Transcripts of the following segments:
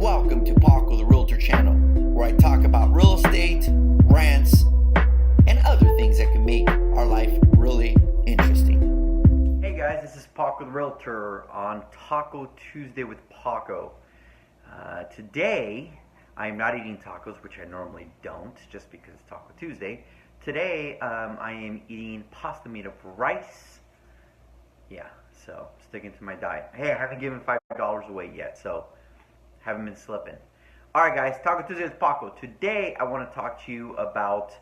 Welcome to Paco, the Realtor channel, where I talk about real estate, rants, and other things that can make our life really interesting. Hey guys, this is Paco, the Realtor on Taco Tuesday with Paco. Today, I'm not eating tacos, which I normally don't, just because it's Taco Tuesday. Today, I am eating pasta made of rice. Yeah, so sticking to my diet. Hey, I haven't given $5 away yet, so haven't been slipping. Alright guys, Taco Tuesday with Paco. Today I want to talk to you about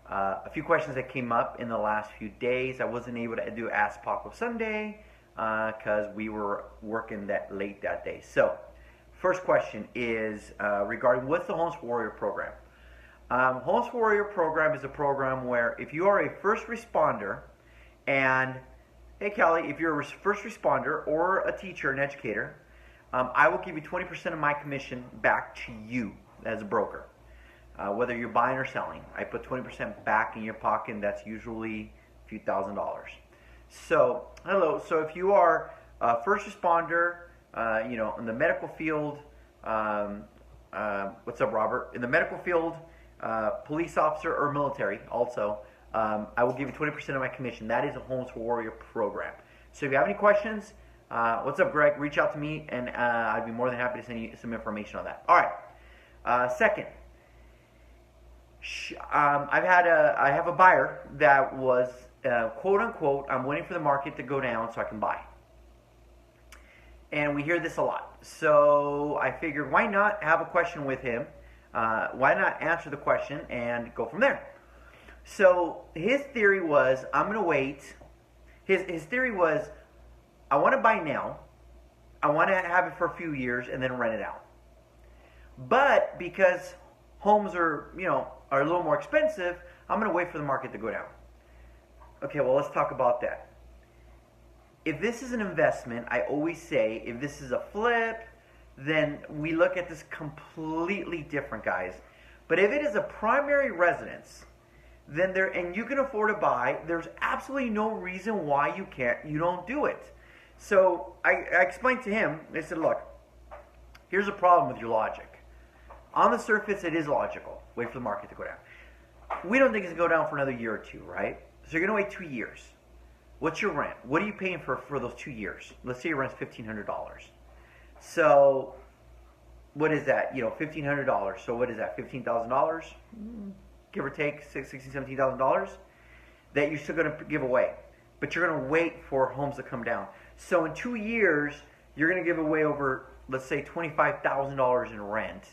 a few questions that came up in the last few days. I wasn't able to do Ask Paco Sunday because we were working that late that day. So, first question is regarding what's the Homes for Warrior program? Homes for Warrior program is a program where if you are a first responder and, hey Kelly, if you're a first responder or a teacher, an educator, I will give you 20% of my commission back to you as a broker. Whether you're buying or selling, I put 20% back in your pocket, and that's usually a few $1,000s. So, hello. So if you are a first responder, in the medical field, what's up, Robert? In the medical field, police officer or military, also, I will give you 20% of my commission. That is a Homes for Warrior program. So if you have any questions, what's up, Greg? Reach out to me, and I'd be more than happy to send you some information on that. All right. Second, I have a buyer that was quote unquote, I'm waiting for the market to go down so I can buy. And we hear this a lot. So I figured, why not have a question with him? Why not answer the question and go from there? So his theory was, I'm going to wait. His theory was, I want to buy now. I want to have it for a few years and then rent it out. But because homes are a little more expensive, I'm going to wait for the market to go down. Okay, well, let's talk about that. If this is an investment, I always say, if this is a flip, then we look at this completely different, guys. But if it is a primary residence, then and you can afford to buy, there's absolutely no reason why you don't do it. So I explained to him, I said, look, here's a problem with your logic. On the surface, it is logical. Wait for the market to go down. We don't think it's going to go down for another year or two, right? So you're going to wait 2 years. What's your rent? What are you paying for those 2 years? Let's say your rent's $1,500. So what is that? $1,500. So what is that? $15,000? Give or take $16,000, $17,000 that you're still going to give away. But you're going to wait for homes to come down. So in 2 years, you're going to give away over, let's say, $25,000 in rent.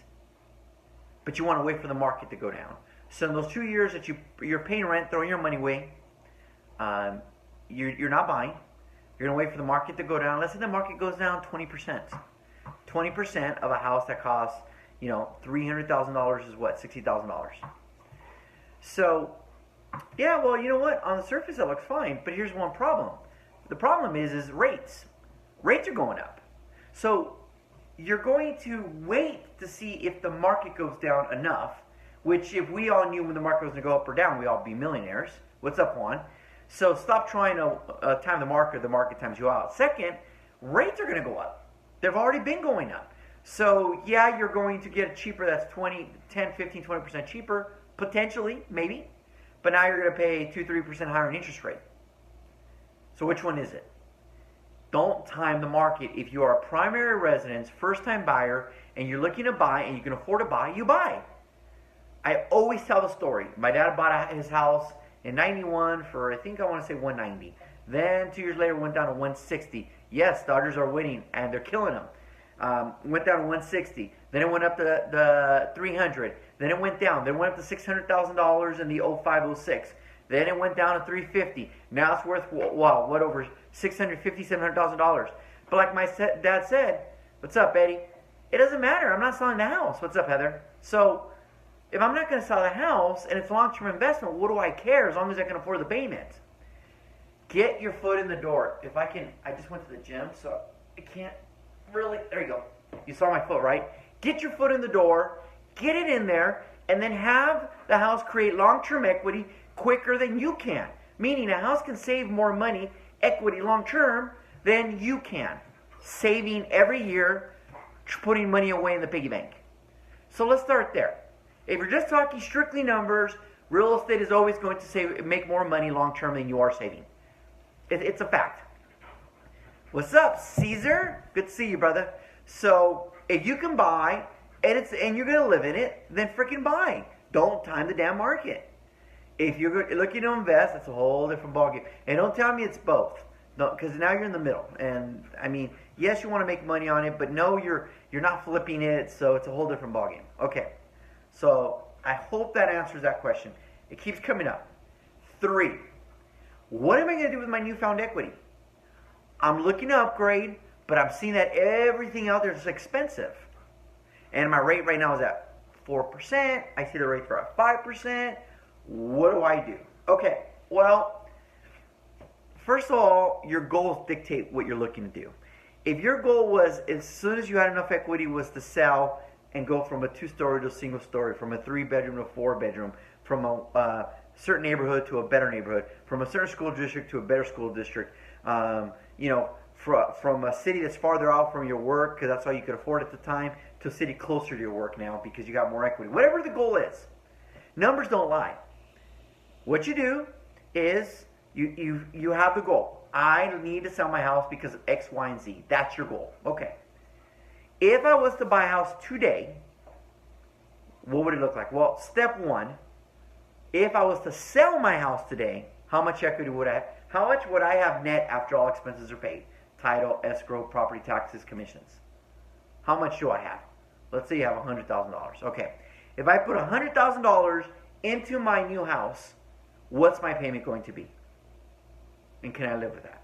But you want to wait for the market to go down. So in those 2 years that you're paying rent, throwing your money away, you're not buying. You're going to wait for the market to go down. Let's say the market goes down 20%. 20% of a house that costs, $300,000 is what? $60,000. So, yeah, well, you know what? On the surface, that looks fine. But here's one problem. The problem is rates. Rates are going up. So you're going to wait to see if the market goes down enough, which if we all knew when the market was going to go up or down, we'd all be millionaires. What's up, Juan? So stop trying to time the market times you out. Second, rates are going to go up. They've already been going up. So yeah, you're going to get it cheaper. That's 10, 15, 20% cheaper, potentially, maybe. But now you're going to pay 2-3% higher in interest rate. So which one is it? Don't time the market. If you are a primary residence, first-time buyer, and you're looking to buy and you can afford to buy, you buy. I always tell the story. My dad bought his house in 91 for, I think I want to say 190. Then 2 years later, went down to 160. Yes, Dodgers are winning, and they're killing them. Went down to 160. Then it went up to the 300. Then it went down. Then it went up to $600,000 in the 05-06. Then it went down to 350. Now it's worth, wow, what, over $650,000, $700,000. But like my dad said, what's up, Eddie? It doesn't matter. I'm not selling the house. What's up, Heather? So if I'm not going to sell the house and it's a long-term investment, what do I care as long as I can afford the payment? Get your foot in the door. If I can, I just went to the gym, so I can't really, there you go. You saw my foot, right? Get your foot in the door, get it in there, and then have the house create long-term equity quicker than you can. Meaning a house can save more money, equity long-term, than you can. Saving every year, putting money away in the piggy bank. So let's start there. If you're just talking strictly numbers, real estate is always going to make more money long term than you are saving. It's a fact. What's up, Caesar? Good to see you, brother. So if you can buy and you're gonna live in it, then freaking buy. Don't time the damn market. If you're looking to invest, it's a whole different ballgame. And don't tell me it's both, because now you're in the middle. And I mean, yes, you want to make money on it, but no, you're not flipping it, so it's a whole different ballgame. Okay, so I hope that answers that question. It keeps coming up. 3, what am I going to do with my newfound equity? I'm looking to upgrade, but I'm seeing that everything out there is expensive. And my rate right now is at 4%. I see the rates are at 5%. What do I do? Okay, well, first of all, your goals dictate what you're looking to do. If your goal was, as soon as you had enough equity, was to sell and go from a 2-story to a single story, from a 3-bedroom to a 4-bedroom, from a certain neighborhood to a better neighborhood, from a certain school district to a better school district, from a city that's farther out from your work, because that's all you could afford at the time, to a city closer to your work now because you got more equity. Whatever the goal is, numbers don't lie. What you do is you have the goal. I need to sell my house because of X, Y, and Z. That's your goal. Okay. If I was to buy a house today, what would it look like? Well, step 1, if I was to sell my house today, how much equity would I have? How much would I have net after all expenses are paid? Title, escrow, property taxes, commissions. How much do I have? Let's say you have $100,000. Okay. If I put $100,000 into my new house, what's my payment going to be? And can I live with that?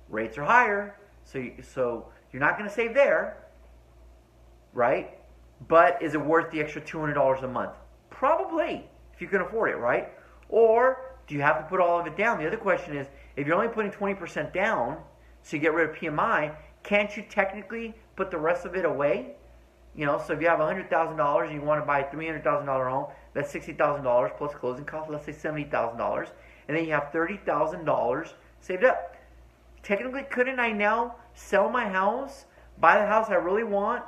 Rates are higher, so you're not going to save there, right? But is it worth the extra $200 a month? Probably, if you can afford it, right? Or do you have to put all of it down? The other question is, if you're only putting 20% down, so you get rid of PMI, can't you technically put the rest of it away? You know, so if you have $100,000 and you want to buy a $300,000 home, that's $60,000 plus closing costs, let's say $70,000, and then you have $30,000 saved up. Technically, couldn't I now sell my house, buy the house I really want,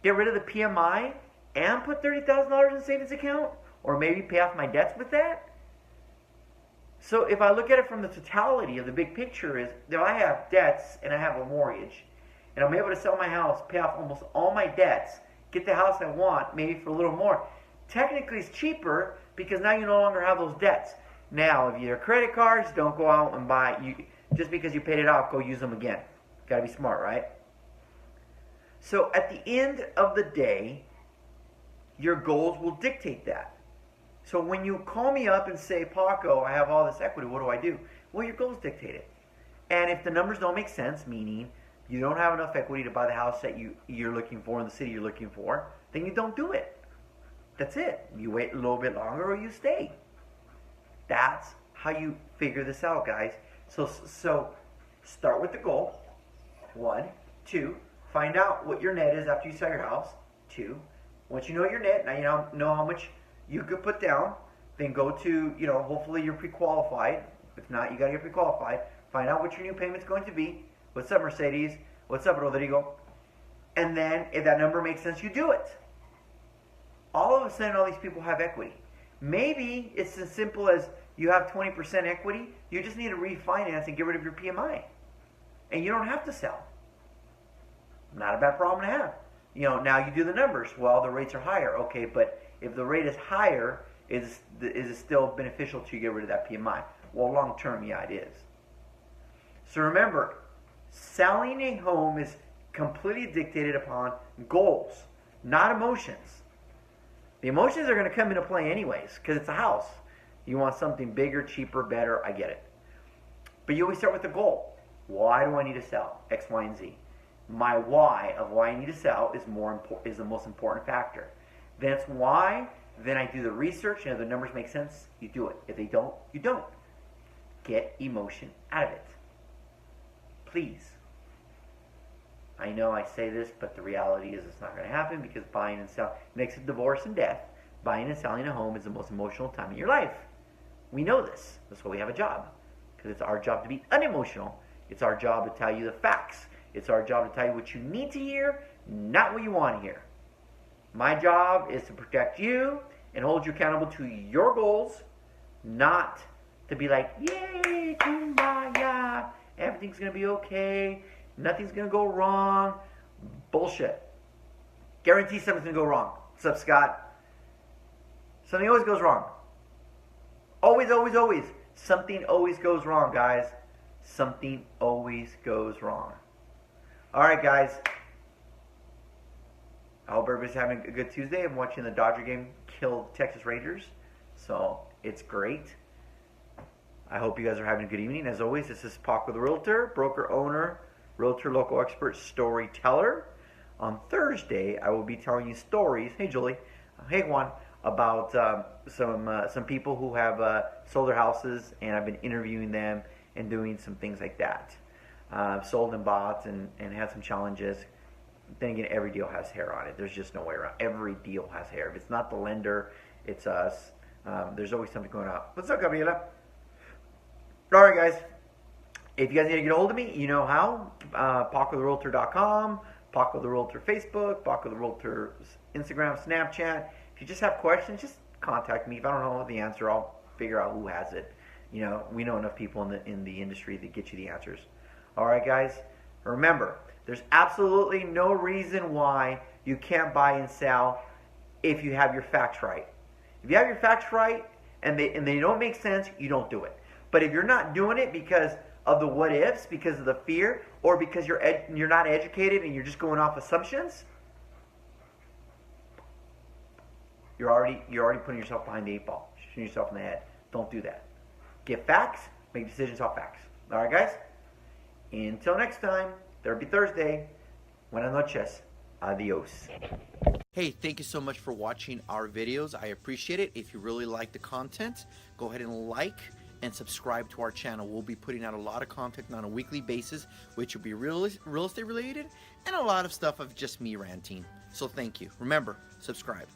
get rid of the PMI, and put $30,000 in a savings account? Or maybe pay off my debts with that? So if I look at it from the totality of the big picture is, if I have debts and I have a mortgage, and I'm able to sell my house, pay off almost all my debts, get the house I want, maybe for a little more, technically it's cheaper because now you no longer have those debts. Now, if you have credit cards, don't go out and buy, just because you paid it off, go use them again. Got to be smart, right? So at the end of the day, your goals will dictate that. So when you call me up and say, Paco, I have all this equity, what do I do? Well, your goals dictate it. And if the numbers don't make sense, meaning you don't have enough equity to buy the house that you're looking for in the city you're looking for, then you don't do it. That's it. You wait a little bit longer or you stay. That's how you figure this out, guys. So start with the goal. 1, 2, find out what your net is after you sell your house. 2, once you know your net, now you know how much you could put down, then go to, hopefully you're pre-qualified. If not, you got to get pre-qualified. Find out what your new payment's going to be. What's up, Mercedes? What's up, Rodrigo? And then, if that number makes sense, you do it. All of a sudden, all these people have equity. Maybe it's as simple as you have 20% equity. You just need to refinance and get rid of your PMI. And you don't have to sell. Not a bad problem to have. Now you do the numbers. Well, the rates are higher. Okay, but if the rate is higher, is it still beneficial to get rid of that PMI? Well, long term, yeah, it is. So remember, selling a home is completely dictated upon goals, not emotions. The emotions are going to come into play anyways, because it's a house. You want something bigger, cheaper, better, I get it. But you always start with the goal. Why do I need to sell? X, Y, and Z. My why of why I need to sell is the most important factor. That's why, then I do the research, and if the numbers make sense, you do it. If they don't, you don't. Get emotion out of it. Please. I know I say this, but the reality is it's not going to happen because buying and selling, next to divorce and death, buying and selling a home is the most emotional time in your life. We know this. That's why we have a job. Because it's our job to be unemotional. It's our job to tell you the facts. It's our job to tell you what you need to hear, Not what you want to hear. My job is to protect you and hold you accountable to your goals, not to be like, yay, kumbaya, everything's going to be okay, nothing's going to go wrong. Bullshit. Guarantee something's going to go wrong. What's up, Scott? Something always goes wrong. Always, always, always. Something always goes wrong, guys. Something always goes wrong. All right, guys. I hope everybody's having a good Tuesday. I'm watching the Dodger game kill Texas Rangers, so it's great. I hope you guys are having a good evening. As always, this is Paco the Realtor, broker owner, realtor local expert, storyteller. On Thursday, I will be telling you stories. Hey, Julie. Hey, Juan. About some people who have sold their houses, and I've been interviewing them and doing some things like that. Sold and bought and had some challenges. Then again, every deal has hair on it. There's just no way around. Every deal has hair. If it's not the lender, it's us. There's always something going on. What's up, Gabriela? All right, guys. If you guys need to get a hold of me, you know how. PacoTheRealtor.com, Paco the Realtor Facebook, Paco the Realtor Instagram, Snapchat. If you just have questions, just contact me. If I don't know the answer, I'll figure out who has it. You know, we know enough people in the industry that get you the answers. All right, guys. Remember, there's absolutely no reason why you can't buy and sell if you have your facts right. If you have your facts right and they don't make sense, you don't do it. But if you're not doing it because of the what ifs, because of the fear, or because you're not educated and you're just going off assumptions, you're already putting yourself behind the 8 ball, shooting yourself in the head. Don't do that. Get facts, make decisions off facts. All right, guys? Until next time, there'll be Thursday. Buenas noches. Adios. Hey, thank you so much for watching our videos. I appreciate it. If you really like the content, go ahead and like and subscribe to our channel. We'll be putting out a lot of content on a weekly basis, which will be real estate related and a lot of stuff of just me ranting. So thank you. Remember, subscribe.